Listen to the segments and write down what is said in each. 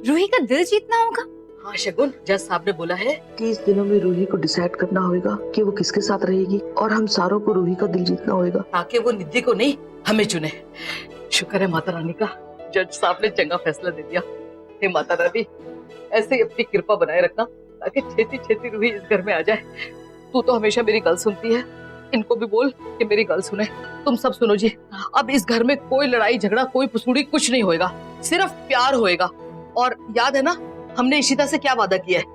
रूही का दिल जीतना होगा? हाँ शगुन, जज साहब ने बोला है 30 दिनों में रूही को डिसाइड करना होगा कि वो किसके साथ रहेगी और हम सारों को रूही का दिल जीतना होगा ताकि वो निधि को नहीं हमें चुने। शुक्र है माता रानी का, जज साहब ने चंगा फैसला दे दिया। हे माता रानी, ऐसे ही अपनी कृपा बनाए रखना ताकि छेती छेती रूही इस घर में आ जाए। तू तो हमेशा मेरी गल सुनती है, इनको भी बोल कि मेरी गल सुने। तुम सब सुनो जी, अब इस घर में कोई लड़ाई झगड़ा, कोई पसूड़ी कुछ नहीं होएगा, सिर्फ प्यार होएगा। और याद है ना हमने इशिता से क्या वादा किया है,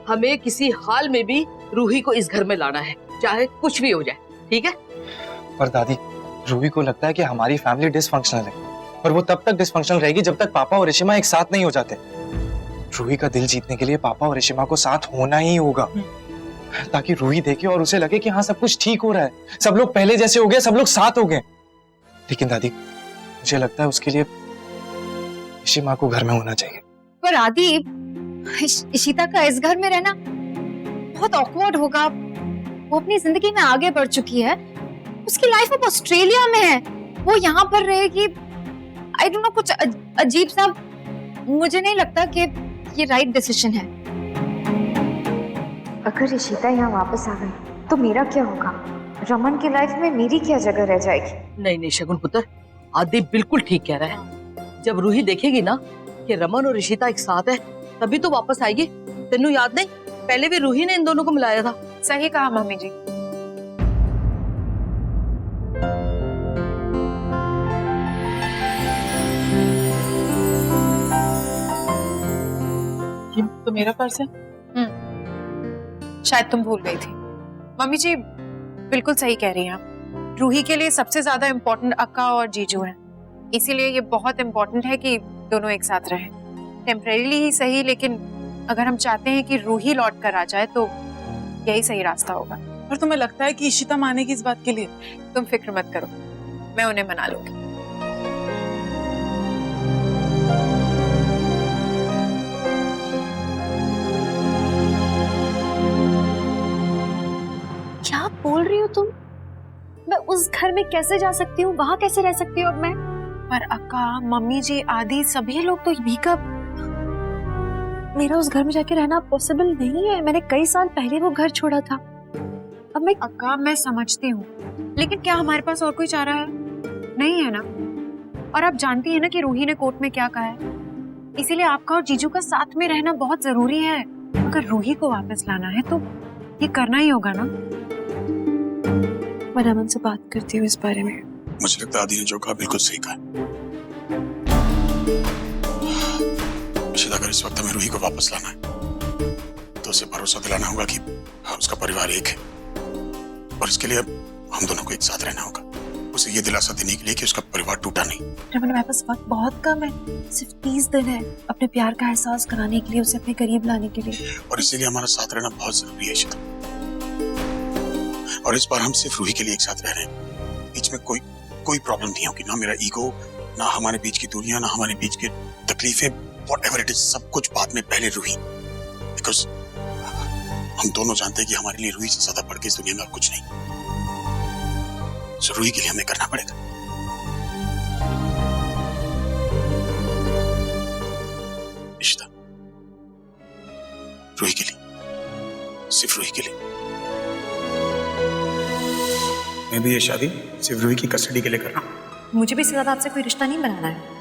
हमें किसी हाल में भी रूही को इस घर में लाना है, चाहे कुछ भी हो जाए, ठीक है? पर दादी, रूही को लगता है कि हमारी फैमिली डिसफंक्शनल है और वो तब तक डिसफंक्शनल रहेगी जब तक पापा और रिशिमा एक साथ नहीं हो जाते। रूही का दिल जीतने के लिए पापा और रिशिमा को साथ होना ही होगा ताकि रूही देखे और उसे लगे कि हाँ सब कुछ ठीक हो रहा है, सब लोग पहले जैसे हो गए, सब लोग साथ हो गए। लेकिन दादी, मुझे लगता है उसके लिए रिशिमा को घर में होना चाहिए। पर आदि, इशिता का इस घर में रहना बहुत ऑकवर्ड होगा। वो अपनी जिंदगी में आगे बढ़ चुकी है, उसकी लाइफ अब ऑस्ट्रेलिया में है, वो यहाँ पर रहेगी। आई डोंट नो, कुछ अजीब सा। मुझे नहीं लगता कि ये राइट डिसीजन है। अगर इशिता यहाँ वापस आ गई तो मेरा क्या होगा? रमन की लाइफ में मेरी क्या जगह रह जाएगी? नहीं नहीं शगुन पुत्र, आदि बिल्कुल ठीक कह रहा है। जब रूही देखेगी ना कि रमन और इशिता एक साथ है, तभी तो वापस आएगी। तेनू याद नहीं, पहले भी रूही ने इन दोनों को मिलाया था। सही कहा मम्मी जी। ये तो मेरा पर्स है। शायद तुम भूल गई थी। मम्मी जी बिल्कुल सही कह रही हैं आप। रूही के लिए सबसे ज्यादा इम्पोर्टेंट अक्का और जीजू हैं, इसीलिए ये बहुत इम्पोर्टेंट है कि दोनों एक साथ रहें। टेम्परेरीली ही सही, लेकिन अगर हम चाहते हैं कि रूही लौट कर आ जाए तो यही सही रास्ता होगा। और तुम्हें लगता है कि इशिता मानेगी इस बात के लिए? तुम फिक्र मत करो, मैं उन्हें मना लूंगी। क्या बोल रही हो तुम? मैं उस घर में कैसे जा सकती हूँ, वहां कैसे रह सकती हूँ अब मैं? पर अक्का, मम्मी जी आदि सभी लोग तो भी कब। मेरा उस घर में जाके रहना पॉसिबल नहीं है। मैंने कई साल पहले वो घर छोड़ा था। अब मैं अक्का, मैं समझती हूँ, लेकिन क्या हमारे पास और कोई चारा है? नहीं है ना। और आप जानती है ना कि रूही ने कोर्ट में क्या कहा है, इसीलिए आपका और जीजू का साथ में रहना बहुत जरूरी है। अगर रूही को वापस लाना है तो ये करना ही होगा ना। मैं रमन से बात करती हूँ इस बारे में। मुझे लगता है आदि ने जो कहा बिल्कुल सही कहा। शायद अगर इस वक्त हमें रूही को वापस लाना है तो उसे भरोसा दिलाना होगा कि उसका परिवार एक है और इसके लिए हम दोनों को एक साथ रहना होगा। उसे ये दिलासा देने के लिए कि उसका परिवार टूटा नहीं। रमन, मेरे पास वक्त बहुत कम है, सिर्फ 30 दिन है अपने प्यार का एहसास कराने के लिए, उसे अपने करीब लाने के लिए। और इसीलिए हमारा साथ रहना बहुत जरूरी है इशिता। और इस बार हम सिर्फ रूही के लिए एक साथ रह रहे हैं। बीच में कोई प्रॉब्लम नहीं होगी, ना मेरा ईगो, ना हमारे बीच की दूरियां, ना हमारे बीच की तकलीफें, व्हाटएवर इट इज, सब कुछ बाद में, पहले रूही। बिकॉज हम दोनों जानते हैं कि हमारे लिए रूही से ज्यादा बढ़ के इस दुनिया में और कुछ नहीं। सो रूही के लिए हमें करना पड़ेगा। इशिता, रूही के लिए, सिर्फ रूही के लिए। मैं भी ये शादी सिर्फ रूही की कस्टडी के लिए कर रहा हूँ। मुझे भी इससे ज्यादा आपसे कोई रिश्ता नहीं बनाना है।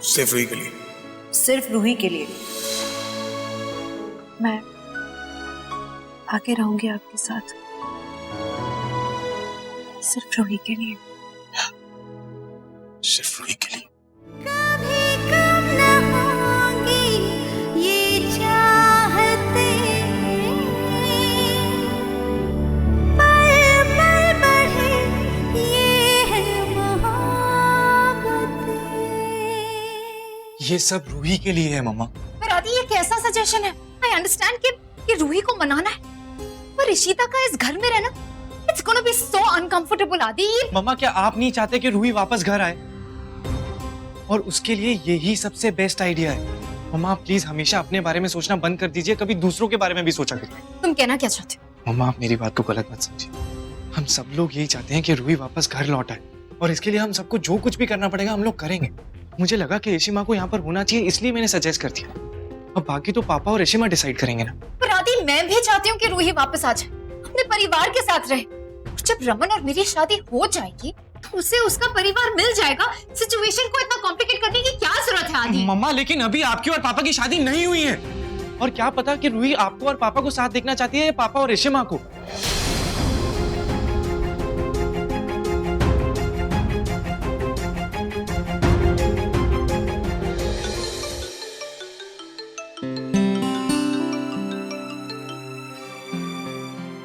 सिर्फ रूही के लिए। सिर्फ रूही के लिए। मैं आगे रहूंगी आपके साथ, सिर्फ रूही के लिए। सिर्फ रूही के लिए। ये सब रूही के लिए है मम्मा। पर आदि, ये कैसा सजेशन है? आई अंडरस्टैंड कि रूही को मनाना है, पर इशिता का इस घर में रहना, it's gonna be so uncomfortable. आदि, मम्मा, क्या आप नहीं चाहते कि रूही वापस घर आए? और उसके लिए यही सबसे बेस्ट आइडिया है। मम्मा, प्लीज हमेशा अपने बारे में सोचना बंद कर दीजिए, कभी दूसरों के बारे में भी सोचा करिए। तुम कहना क्या चाहते हो? मम्मा, आप मेरी बात को गलत मत समझिए। हम सब लोग यही चाहते हैं कि रूही वापस घर लौट आए और इसके लिए हम सबको जो कुछ भी करना पड़ेगा हम लोग करेंगे। मुझे लगा कि रेशिमा को यहाँ पर होना चाहिए, इसलिए मैंने सजेस्ट कर दिया। अब बाकी तो पापा और रेशिमा डिसाइड करेंगे ना। पर आदि मैं भी चाहती हूँ कि रूही वापस आ जाए, अपने परिवार के साथ रहे। जब रमन और मेरी शादी हो जाएगी तो उसे उसका परिवार मिल जाएगा। सिचुएशन को इतना कॉम्प्लिकेट करने की क्या जरूरत है आदि? मम्मा लेकिन अभी आपकी और पापा की शादी नहीं हुई है, और क्या पता कि रूही आपको और पापा को साथ देखना चाहती है या पापा और रेशिमा को।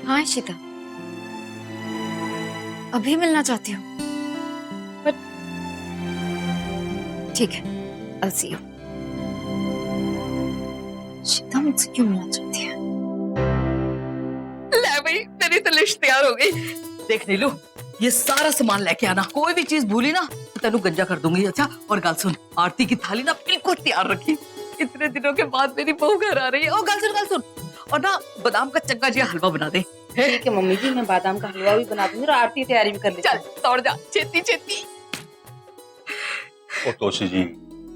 हाँ इशिता, अभी मिलना चाहती हूँ, पर ठीक है, I'll see you। इशिता मुझसे क्यों मिलना चाहती है? ले भाई, मेरी तो लिस्ट तैयार हो गई। देख नीलू, ये सारा सामान लेके आना, कोई भी चीज भूली ना तो तेनू गंजा कर दूंगी। अच्छा, और गाल सुन, आरती की थाली ना बिल्कुल तैयार रखी। इतने दिनों के बाद मेरी बहू घर आ रही है। ओ गाल सुन, और ना बादाम का चक्का जिया हलवा बना दे। ठीक है मम्मी जी, मैं बादाम का हलवा भी बना दूंगी और आरती की तैयारी भी कर लेती चल हूँ। दौड़ जा, छेती छेती। ओ तोशी जी,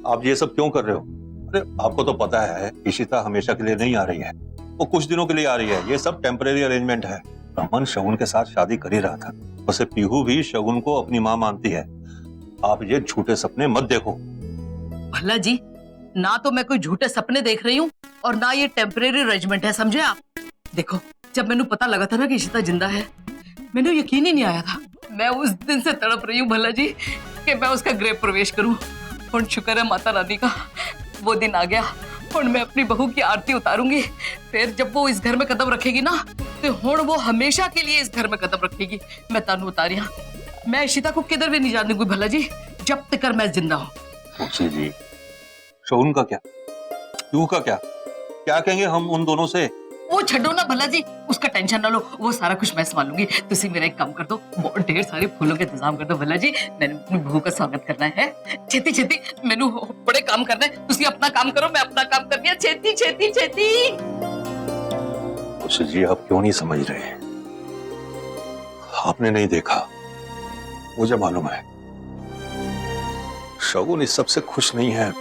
आप ये सब क्यों कर रहे हो? अरे आपको तो पता है इशिता हमेशा के लिए नहीं आ रही है, वो कुछ दिनों के लिए आ रही है। ये सब टेम्परेरी अरेंजमेंट है। रमन शगुन के साथ शादी कर ही रहा था, वैसे पीहू भी शगुन को अपनी माँ मानती है। आप ये झूठे सपने मत देखो। भला जी, ना तो मैं कोई झूठे सपने देख रही हूँ और ना ये टेम्परेरी अरेंजमेंट है, समझे आप? देखो, जब मैंने पता लगा था ना कि इशिता जिंदा है, मैंने यकीन ही नहीं आया था। मैं उस दिन से तड़प रही हूँ भला जी कि मैं उसका गृह प्रवेश करूं। और शुक्र है माता रानी का, वो दिन आ गया। और मैं अपनी बहू की आरती उतारूंगी। फिर जब वो इस घर में कदम रखेगी ना, तो हुण वो हमेशा के लिए इस घर में कदम रखेगी। मैं तानू उतारिया, मैं इशिता को किधर भी नहीं जाने दूंगी भला जी, जब तक मैं जिंदा हूँ। तोशी जी, शगुन का क्या, पीहू का क्या, क्या कहेंगे हम उन दोनों से? वो छड्डो ना भला जी, उसका टेंशन ना लो, वो सारा कुछ मैं संभाल लूंगी। तुसी मेरा एक काम कर दो, बहुत ढेर सारे फूलों के इंतजाम कर दो भला जी। मैंने अपनी बहू का स्वागत करना है। छेती छेती, मैनू बड़े काम करना है। तुसी अपना काम करो, मैं अपना काम करनी है। छेती छेती छेती। तोशी जी, आप क्यों नहीं समझ रहे? आपने नहीं देखा, मुझे मालूम है। शगुन इस सबसे खुश नहीं है।